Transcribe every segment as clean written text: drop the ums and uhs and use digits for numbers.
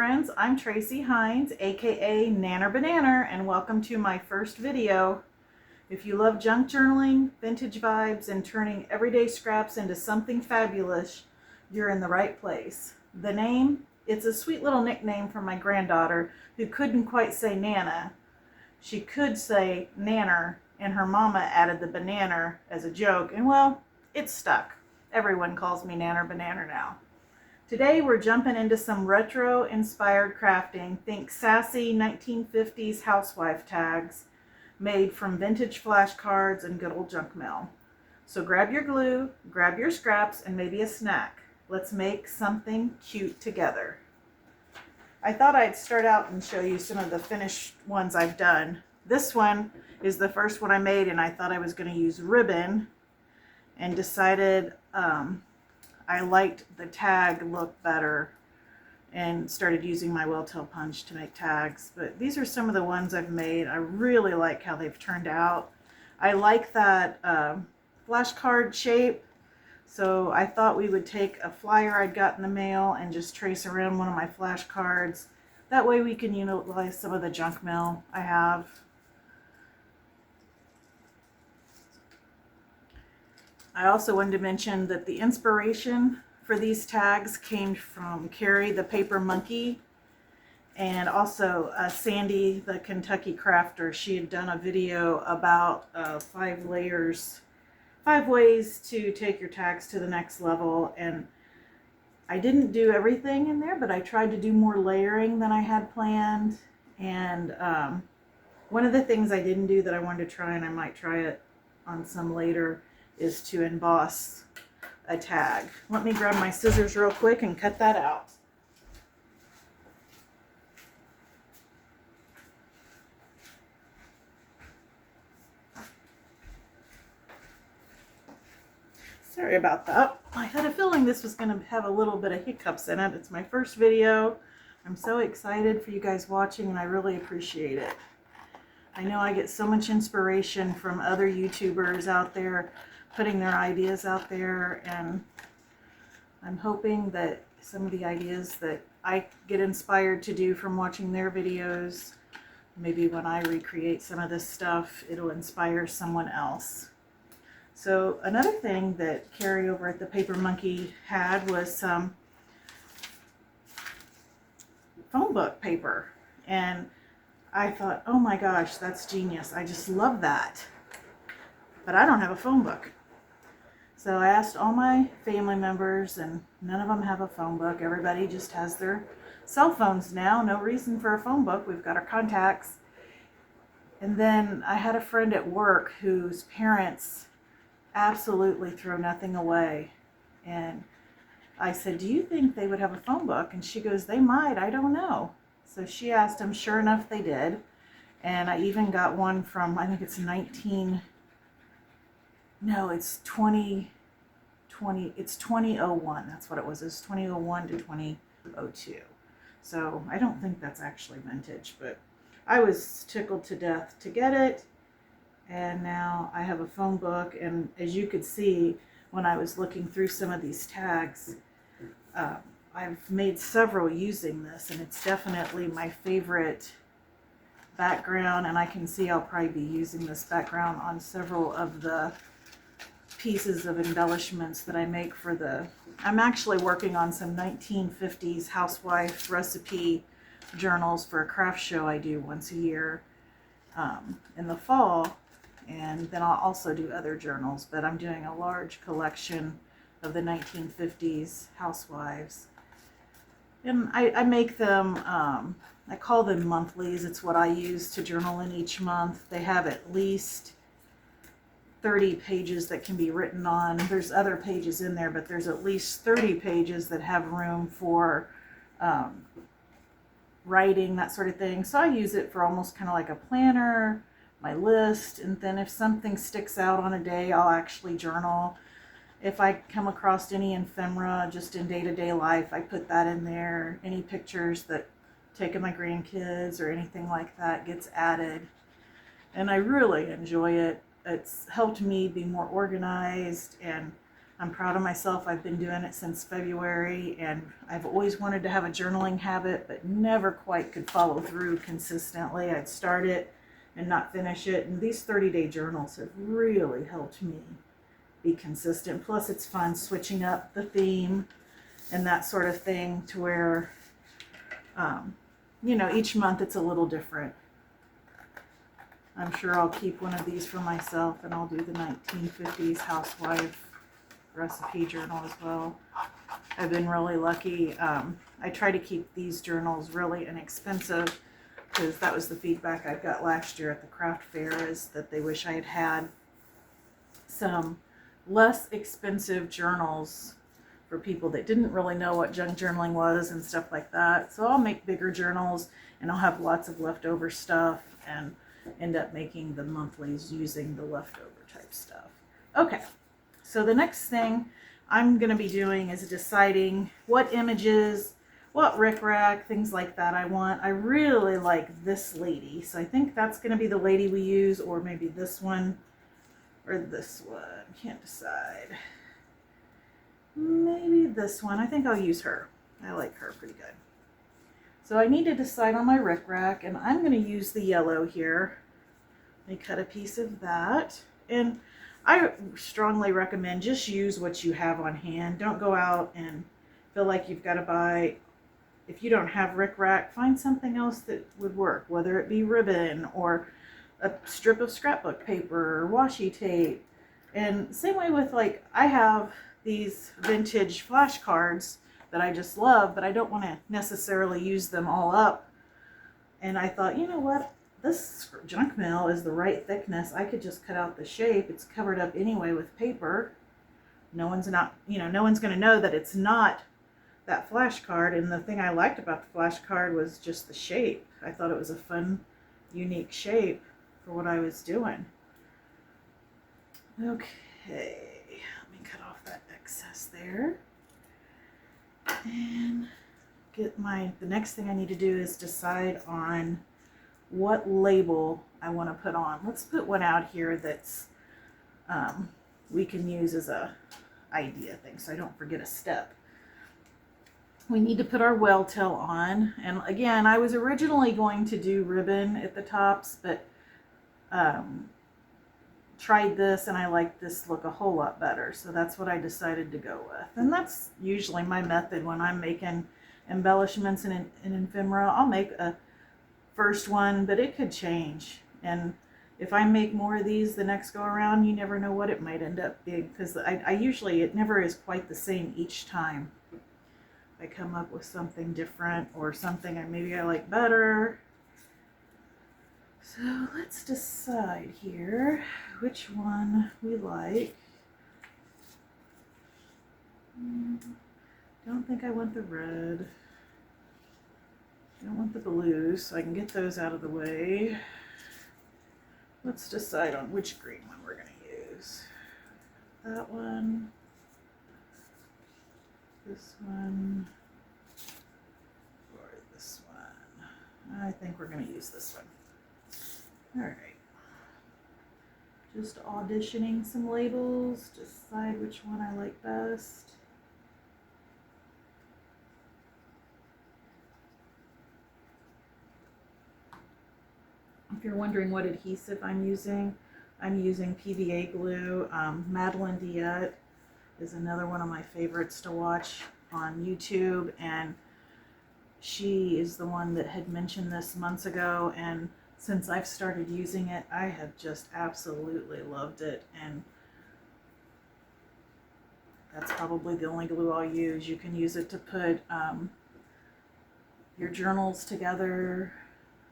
friends, I'm Tracy Hines, aka Nanner BaNanner, and welcome to my first video. If you love junk journaling, vintage vibes, and turning everyday scraps into something fabulous, you're in the right place. The name? It's a sweet little nickname from my granddaughter who couldn't quite say Nana. She could say Nanner, and her mama added the BaNanner as a joke, and well, it's stuck. Everyone calls me Nanner BaNanner now. Today we're jumping into some retro-inspired crafting. Think Sassy 1950s Housewife tags made from vintage flashcards and good old junk mail. So grab your glue, grab your scraps, and maybe a snack. Let's make something cute together. I thought I'd start out and show you some of the finished ones I've done. This one is the first one I made, and I thought I was going to use ribbon and decided I liked the tag look better and started using my well-tail punch to make tags. But these are some of the ones I've made. I really like how they've turned out. I like that flashcard shape, so I thought we would take a flyer I'd got in the mail and just trace around one of my flashcards. That way we can utilize some of the junk mail I have. I also wanted to mention that the inspiration for these tags came from Carrie the Paper Monkey, and also Sandy the Kentucky Crafter. She had done a video about 5 ways to take your tags to the next level, and I didn't do everything in there, but I tried to do more layering than I had planned. And one of the things I didn't do that I wanted to try, and I might try it on some later, is to emboss a tag. Let me grab my scissors real quick and cut that out. Sorry about that. I had a feeling this was going to have a little bit of hiccups in it. It's my first video. I'm so excited for you guys watching, and I really appreciate it. I know I get so much inspiration from other YouTubers out there putting their ideas out there, and I'm hoping that some of the ideas that I get inspired to do from watching their videos, maybe when I recreate some of this stuff, it'll inspire someone else. So another thing that Carrie over at the Paper Monkey had was some phone book paper, and I thought, oh my gosh, that's genius. I just love that. But I don't have a phone book. So I asked all my family members, and none of them have a phone book. Everybody just has their cell phones now. No reason for a phone book. We've got our contacts. And then I had a friend at work whose parents absolutely throw nothing away. And I said, do you think they would have a phone book? And she goes, they might. I don't know. So she asked them. Sure enough, they did. And I even got one from, I think it's 2001. That's what it was. It was 2001 to 2002. So I don't think that's actually vintage, but I was tickled to death to get it. And now I have a phone book. And as you could see, when I was looking through some of these tags, I've made several using this, and it's definitely my favorite background. And I can see I'll probably be using this background on several of the pieces of embellishments that I make for I'm actually working on some 1950s Housewife recipe journals for a craft show I do once a year in the fall, and then I'll also do other journals, but I'm doing a large collection of the 1950s Housewives, and I make them, I call them monthlies. It's what I use to journal in each month. They have at least 30 pages that can be written on. There's other pages in there, but there's at least 30 pages that have room for writing, that sort of thing. So I use it for almost kind of like a planner, my list, and then if something sticks out on a day, I'll actually journal. If I come across any ephemera just in day-to-day life, I put that in there. Any pictures that take of my grandkids or anything like that gets added, and I really enjoy it. It's helped me be more organized, and I'm proud of myself. I've been doing it since February, and I've always wanted to have a journaling habit, but never quite could follow through consistently. I'd start it and not finish it, and these 30-day journals have really helped me be consistent. Plus, it's fun switching up the theme and that sort of thing to where, you know, each month it's a little different. I'm sure I'll keep one of these for myself, and I'll do the 1950s Housewife recipe journal as well. I've been really lucky. I try to keep these journals really inexpensive, because that was the feedback I got last year at the craft fair, is that they wish I had had some less expensive journals for people that didn't really know what junk journaling was and stuff like that. So I'll make bigger journals, and I'll have lots of leftover stuff and end up making the monthlies using the leftover type stuff. Okay, so the next thing I'm going to be doing is deciding what images, what rickrack, things like that I want. I really like this lady, so I think that's going to be the lady we use, or maybe this one or this one. Can't decide. Maybe this one. I think I'll use her. I like her pretty good. So I need to decide on my rickrack, and I'm going to use the yellow here. Let me cut a piece of that. And I strongly recommend just use what you have on hand. Don't go out and feel like you've got to buy. If you don't have rickrack, find something else that would work, whether it be ribbon or a strip of scrapbook paper or washi tape. And same way with, like, I have these vintage flashcards that I just love, but I don't want to necessarily use them all up. And I thought, you know what? This junk mail is the right thickness. I could just cut out the shape. It's covered up anyway with paper. No one's going to know that it's not that flashcard. And the thing I liked about the flashcard was just the shape. I thought it was a fun, unique shape for what I was doing. Okay, let me cut off that excess there. And get the next thing I need to do is decide on what label I want to put on. Let's put one out here that's we can use as a idea thing, so I don't forget a step. We need to put our whale tail on, and again, I was originally going to do ribbon at the tops, but tried this and I like this look a whole lot better, so that's what I decided to go with. And that's usually my method when I'm making embellishments in ephemera. I'll make a first one, but it could change, and if I make more of these the next go around, you never know what it might end up being, because I usually, it never is quite the same each time. I come up with something different or something maybe I like better. So let's decide here which one we like. Don't think I want the red. I don't want the blues, so I can get those out of the way. Let's decide on which green one we're going to use. That one, this one, or this one. I think we're going to use this one. All right. Just auditioning some labels, decide which one I like best. If you're wondering what adhesive I'm using PVA glue. Madeline Diet is another one of my favorites to watch on YouTube, and she is the one that had mentioned this months ago, and since I've started using it, I have just absolutely loved it, and that's probably the only glue I'll use. You can use it to put your journals together,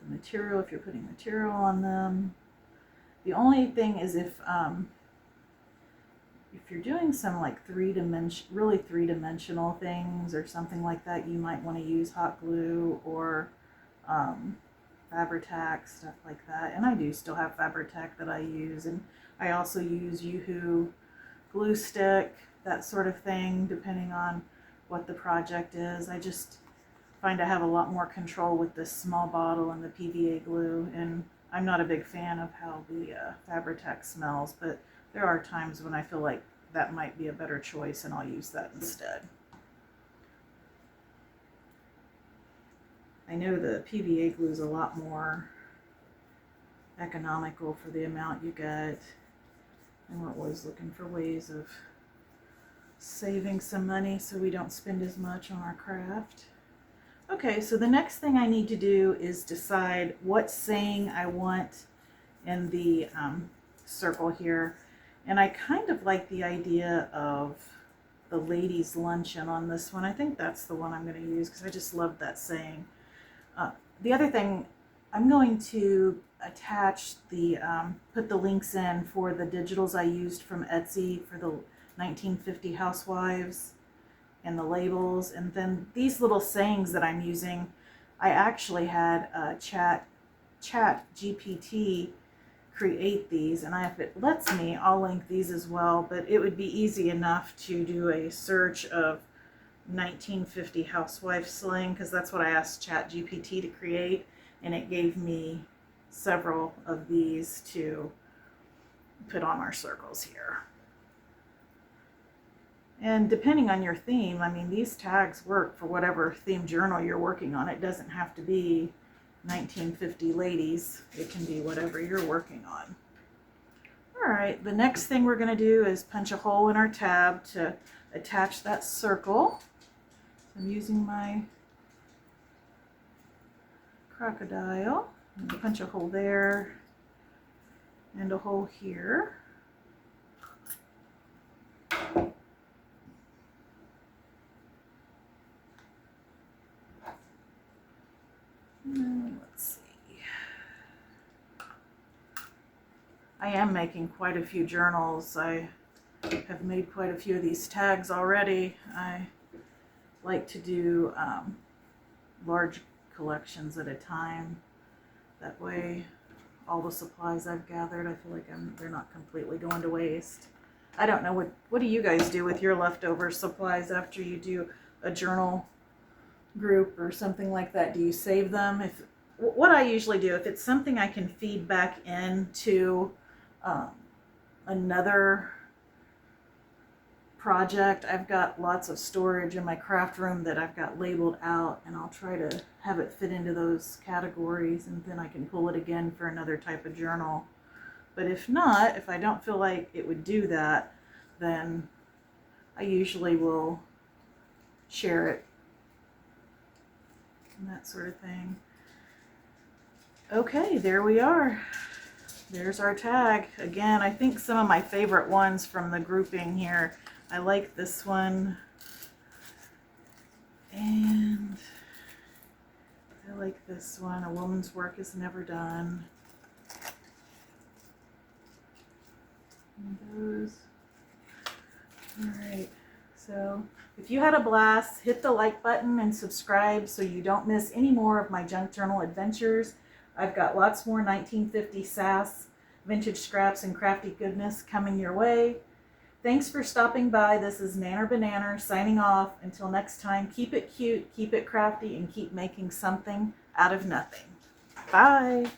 the material, if you're putting material on them. The only thing is if you're doing some like really three-dimensional things or something like that, you might want to use hot glue or Fabri-Tac, stuff like that. And I do still have Fabri-Tac that I use, and I also use Yoo-Hoo glue stick, that sort of thing, depending on what the project is. I just find I have a lot more control with this small bottle and the PVA glue, and I'm not a big fan of how the Fabri-Tac smells, but there are times when I feel like that might be a better choice, and I'll use that instead. I know the PVA glue is a lot more economical for the amount you get, and we're always looking for ways of saving some money so we don't spend as much on our craft. Okay, so the next thing I need to do is decide what saying I want in the circle here. And I kind of like the idea of the ladies' luncheon on this one. I think that's the one I'm going to use because I just love that saying. The other thing, I'm going to attach the, put the links in for the digitals I used from Etsy for the 1950 Housewives and the labels. And then these little sayings that I'm using, I actually had Chat GPT create these, and if it lets me, I'll link these as well, but it would be easy enough to do a search of 1950 housewife slang, because that's what I asked Chat GPT to create, and it gave me several of these to put on our circles here. And depending on your theme, I mean, these tags work for whatever theme journal you're working on. It doesn't have to be 1950 ladies. It can be whatever you're working on. All right, the next thing we're going to do is punch a hole in our tab to attach that circle. I'm using my crocodile. I'm going to punch a hole there and a hole here. Let's see. I am making quite a few journals. I have made quite a few of these tags already. I like to do large collections at a time. That way, all the supplies I've gathered, I feel like they're not completely going to waste. I don't know, what do you guys do with your leftover supplies after you do a journal group or something like that? Do you save them? What I usually do, if it's something I can feed back into another project, I've got lots of storage in my craft room that I've got labeled out, and I'll try to have it fit into those categories, and then I can pull it again for another type of journal. But if not, if I don't feel like it would do that, then I usually will share it and that sort of thing. Okay, there we are. There's our tag. Again, I think some of my favorite ones from the grouping here. I like this one. And I like this one. A woman's work is never done. And those. All right. So if you had a blast, hit the like button and subscribe so you don't miss any more of my junk journal adventures. I've got lots more 1950 sass, vintage scraps, and crafty goodness coming your way. Thanks for stopping by. This is Nanner BaNanner signing off. Until next time, keep it cute, keep it crafty, and keep making something out of nothing. Bye.